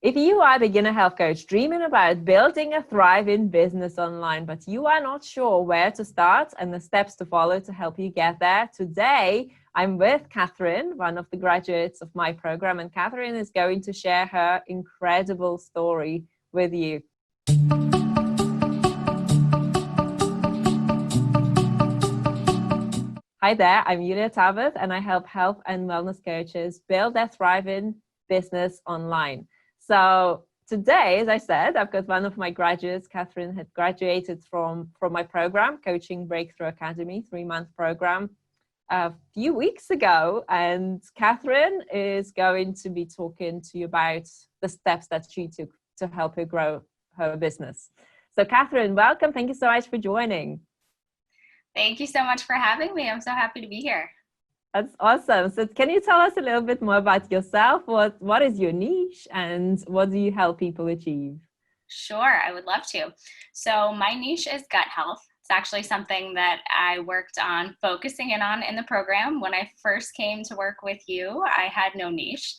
If you are a beginner health coach dreaming about building a thriving business online, but you are not sure where to start and the steps to follow to help you get there, today I'm with Kathryn, one of the graduates of my program, and Kathryn is going to share her incredible story with you. Hi there, I'm Yulia Tarbath, and I help health and wellness coaches build their thriving business online. So today, as I said, I've got one of my graduates. Kathryn had graduated from my program, Coaching Breakthrough Academy, 3-month program, a few weeks ago. And Kathryn is going to be talking to you about the steps that she took to help her grow her business. So Kathryn, welcome. Thank you so much for joining. Thank you so much for having me. I'm so happy to be here. That's awesome. So can you tell us a little bit more about yourself? What is your niche and what do you help people achieve? Sure, I would love to. So my niche is gut health. It's actually something that I worked on focusing in on in the program. When I first came to work with you, I had no niche.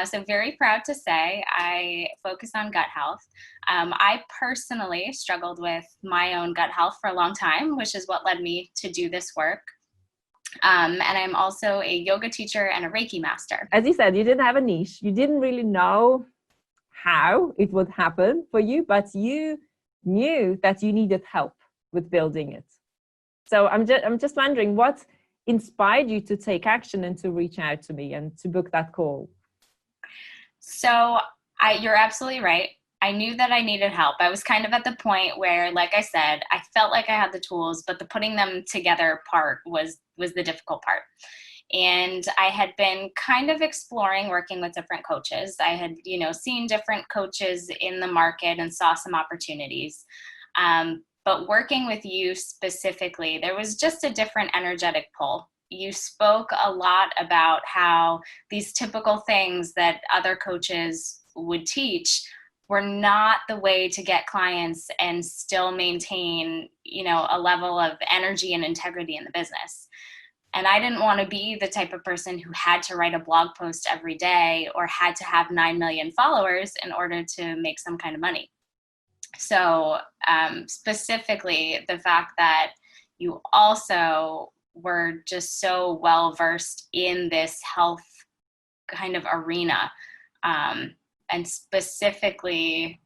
So very proud to say I focus on gut health. I personally struggled with my own gut health for a long time, which is what led me to do this work. And I'm also a yoga teacher and a Reiki master. As you said, you didn't have a niche. You didn't really know how it would happen for you, but you knew that you needed help with building it. So I'm just wondering what inspired you to take action and to reach out to me and to book that call. So you're absolutely right. I knew that I needed help. I was kind of at the point where, like I said, I felt like I had the tools, but the putting them together part was the difficult part. And I had been kind of exploring working with different coaches. I had, seen different coaches in the market and saw some opportunities. But working with you specifically, there was just a different energetic pull. You spoke a lot about how these typical things that other coaches would teach were not the way to get clients and still maintain, a level of energy and integrity in the business. And I didn't want to be the type of person who had to write a blog post every day or had to have 9 million followers in order to make some kind of money. So specifically, the fact that you also were just so well versed in this health kind of arena, and specifically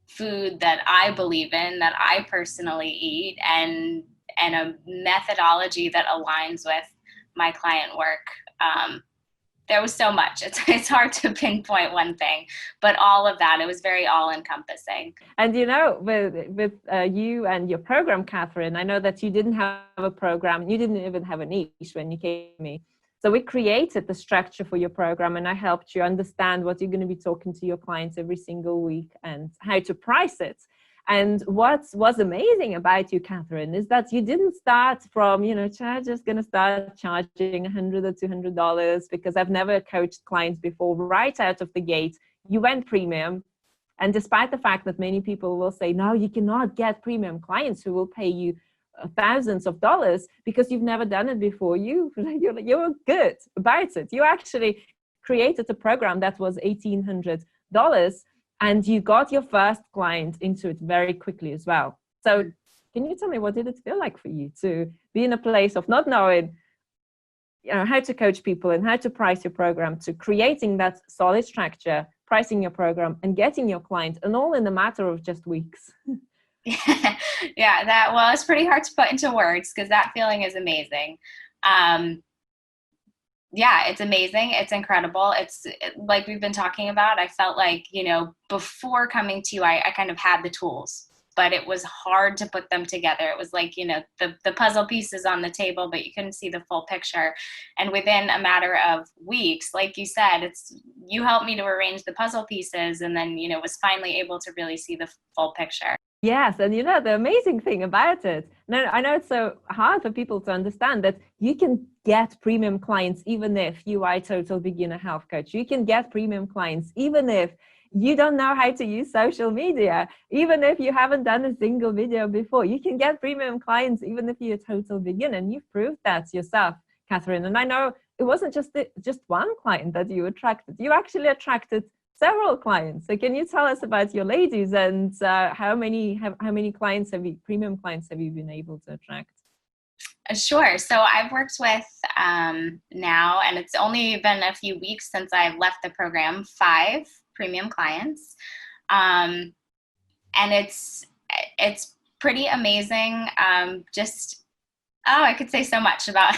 food that I believe in, that I personally eat, and a methodology that aligns with my client work. There was so much. It's hard to pinpoint one thing, but all of that, it was very all-encompassing. And with you and your program, Kathryn, I know that you didn't have a program, you didn't even have a niche when you came to me. So we created the structure for your program, and I helped you understand what you're going to be talking to your clients every single week and how to price it. And what was amazing about you, Kathryn, is that you didn't start from, just going to start charging $100 or $200 because I've never coached clients before. Right out of the gate, you went premium. And despite the fact that many people will say, no, you cannot get premium clients who will pay you thousands of dollars because you've never done it before. You're good about it. You actually created a program that was $1,800 and you got your first client into it very quickly as well. So can you tell me, what did it feel like for you to be in a place of not knowing how to coach people and how to price your program, to creating that solid structure, pricing your program and getting your client, and all in a matter of just weeks? Yeah, it's pretty hard to put into words because that feeling is amazing. It's amazing. It's incredible. It's like we've been talking about. I felt like, before coming to you, I kind of had the tools, but it was hard to put them together. It was like, the puzzle pieces on the table, but you couldn't see the full picture. And within a matter of weeks, like you said, you helped me to arrange the puzzle pieces and then, was finally able to really see the full picture. Yes, and the amazing thing about it, I know it's so hard for people to understand that you can get premium clients even if you are a total beginner health coach. You can get premium clients even if you don't know how to use social media, even if you haven't done a single video before. You can get premium clients even if you're a total beginner, and you've proved that yourself, Kathryn. And I know it wasn't just one client that you attracted. You actually attracted several clients. So can you tell us about your ladies and how many clients premium clients have you been able to attract? Sure. So I've worked with now, and it's only been a few weeks since I've left the program, 5 premium clients. And it's pretty amazing. I could say so much about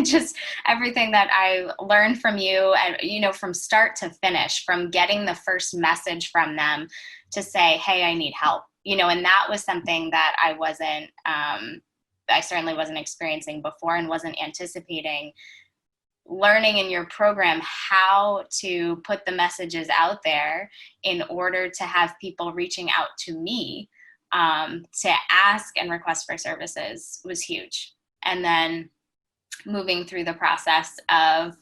just everything that I learned from you, and, from start to finish, from getting the first message from them to say, hey, I need help, and that was something that I certainly wasn't experiencing before and wasn't anticipating. Learning in your program how to put the messages out there in order to have people reaching out to me to ask and request for services was huge. And then moving through the process of,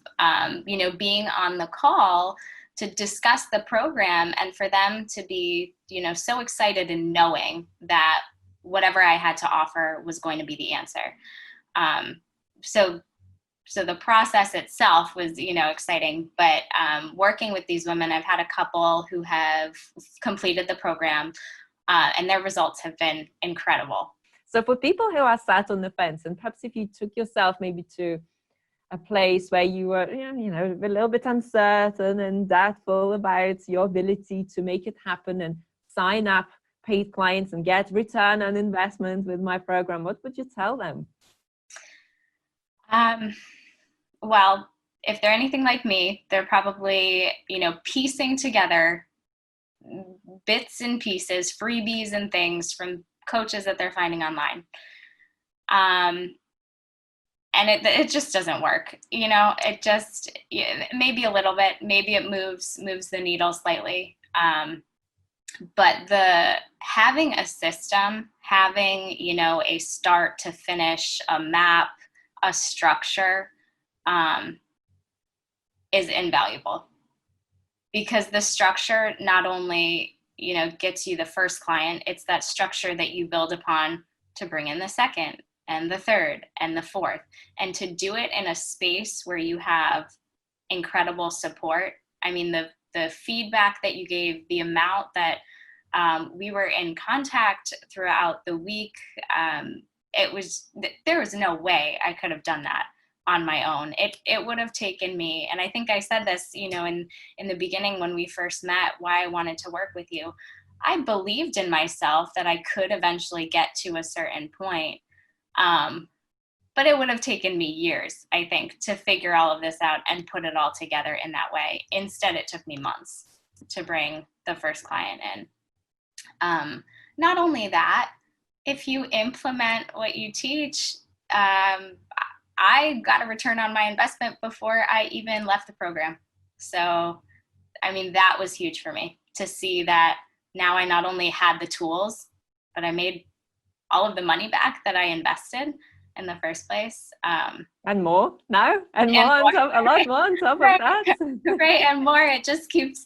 being on the call to discuss the program, and for them to be, so excited and knowing that whatever I had to offer was going to be the answer. So the process itself was, exciting, but working with these women, I've had a couple who have completed the program, and their results have been incredible. So for people who are sat on the fence, and perhaps if you took yourself maybe to a place where you were, a little bit uncertain and doubtful about your ability to make it happen and sign up paid clients and get return on investment with my program, what would you tell them? Well, if they're anything like me, they're probably, piecing together bits and pieces, freebies and things from coaches that they're finding online. And it just doesn't work. It just, maybe a little bit, maybe it moves the needle slightly. But having a system, having, a start to finish, a map, a structure, is invaluable, because the structure not only, gets you the first client, it's that structure that you build upon to bring in the second and the third and the fourth, and to do it in a space where you have incredible support. I mean, the feedback that you gave, the amount that we were in contact throughout the week, there was no way I could have done that on my own. It would have taken me, and I think I said this, in the beginning when we first met, why I wanted to work with you. I believed in myself that I could eventually get to a certain point. But it would have taken me years, I think, to figure all of this out and put it all together in that way. Instead, it took me months to bring the first client in. Not only that, if you implement what you teach, I got a return on my investment before I even left the program. So, I mean, that was huge for me to see that now I not only had the tools, but I made all of the money back that I invested in the first place. And more now, and more on top, a lot more on top right, of that. Right, and more. It just keeps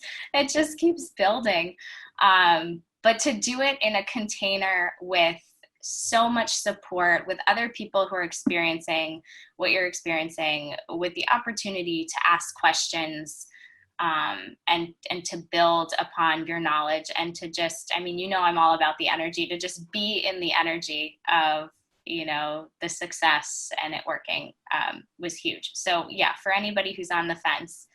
building. But to do it in a container with so much support, with other people who are experiencing what you're experiencing, with the opportunity to ask questions, and to build upon your knowledge, and to just, I'm all about the energy, to just be in the energy of, the success and it working, was huge. So yeah, for anybody who's on the fence,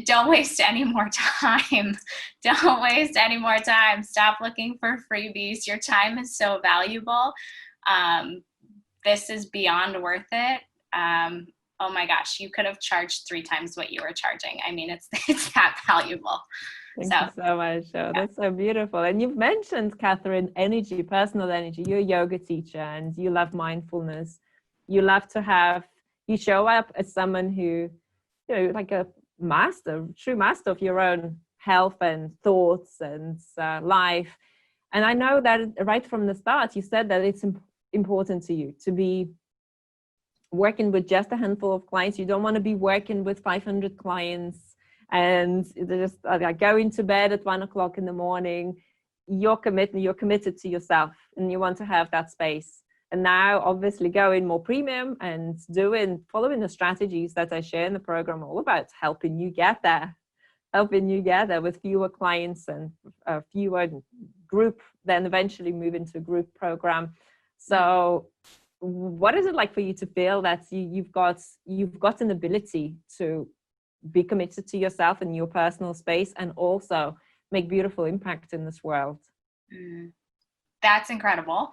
don't waste any more time. Don't waste any more time. Stop looking for freebies. Your time is so valuable. This is beyond worth it. Oh my gosh, you could have charged 3 times what you were charging. It's that valuable. Thank you so much. Oh, that's so beautiful. And you've mentioned, Kathryn, energy, personal energy. You're a yoga teacher and you love mindfulness. You love to you show up as someone who, like a true master of your own health and thoughts and life. And I know that right from the start, you said that it's important to you to be working with just a handful of clients. You don't want to be working with 500 clients and they're just going to bed at 1 o'clock in the morning. You're committed to yourself and you want to have that space. And now obviously going more premium and following the strategies that I share in the program, all about helping you get there. helping you gather with fewer clients and fewer group, then eventually move into a group program. So what is it like for you to feel that you've got an ability to be committed to yourself and your personal space and also make beautiful impact in this world? That's incredible.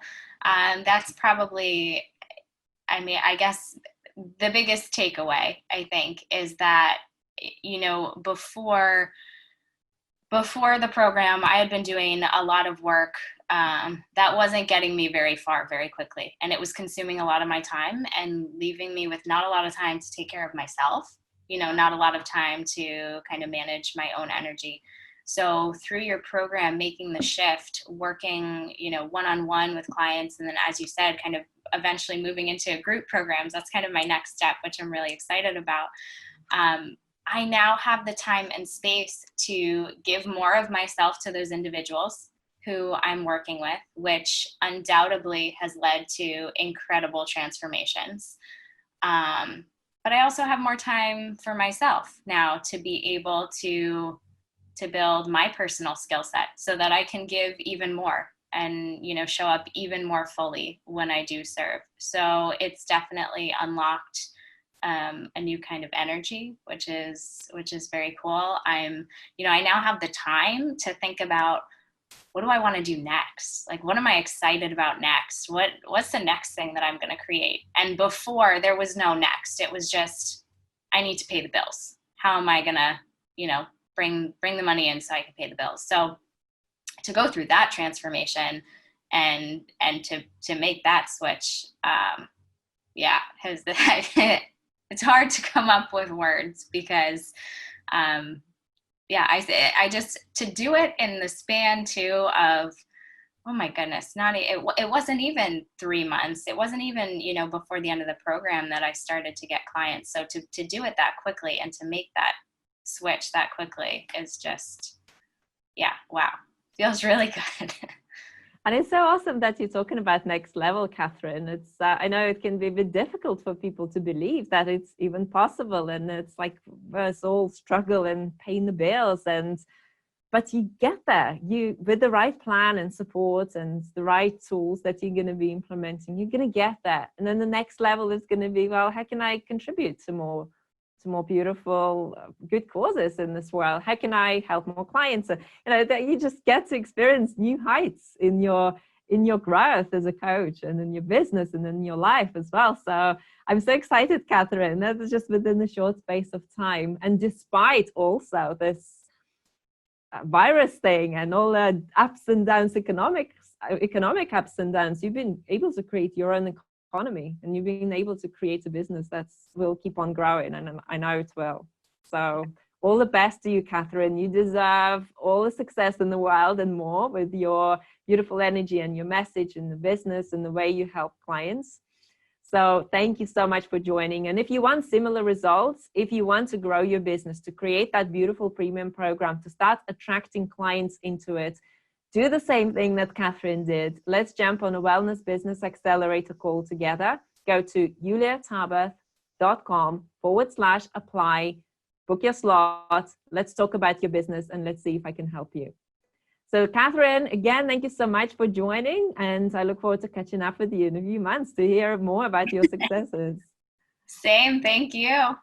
That's probably, I mean, I guess the biggest takeaway, I think, is that, you know, before the program, I had been doing a lot of work that wasn't getting me very far very quickly. And it was consuming a lot of my time and leaving me with not a lot of time to take care of myself, you know, not a lot of time to kind of manage my own energy. So through your program, making the shift, working, you know, one-on-one with clients, and then, as you said, kind of eventually moving into group programs, that's kind of my next step, which I'm really excited about. I now have the time and space to give more of myself to those individuals who I'm working with, which undoubtedly has led to incredible transformations. But I also have more time for myself now to be able to build my personal skill set so that I can give even more and, you know, show up even more fully when I do serve. So it's definitely unlocked a new kind of energy, which is very cool. You know, I now have the time to think about, what do I want to do next? Like, what am I excited about next? What's the next thing that I'm going to create? And before, there was no next. It was just, I need to pay the bills. How am I going to, you know, bring the money in so I can pay the bills? So to go through that transformation and to make that switch, it's hard to come up with words because, I just, to do it in the span too of, oh my goodness, it wasn't even 3 months. It wasn't even, you know, before the end of the program that I started to get clients. So to do it that quickly and to make that switch that quickly is just, wow, feels really good. And it's so awesome that you're talking about next level, Kathryn. It's I know it can be a bit difficult for people to believe that it's even possible, and it's like us all struggle and paying the bills, but you get there. You, with the right plan and support and the right tools that you're going to be implementing, you're going to get there. And then the next level is going to be, well, how can I contribute to more beautiful, good causes in this world? How can I help more clients? You know, that you just get to experience new heights in your growth as a coach and in your business and in your life as well. So I'm so excited, Kathryn. That was just within a short space of time. And despite also this virus thing and all the ups and downs, economic ups and downs, you've been able to create your own economy, and you've been able to create a business that will keep on growing, and I know it will. So all the best to you, Kathryn. You deserve all the success in the world and more with your beautiful energy and your message and the business and the way you help clients. So thank you so much for joining. And if you want similar results, if you want to grow your business, to create that beautiful premium program, to start attracting clients into it, do the same thing that Kathryn did. Let's jump on a Wellness Business Accelerator call together. Go to yuliatarbath.com/apply, book your slot. Let's talk about your business and let's see if I can help you. So Kathryn, again, thank you so much for joining, and I look forward to catching up with you in a few months to hear more about your successes. Same, thank you.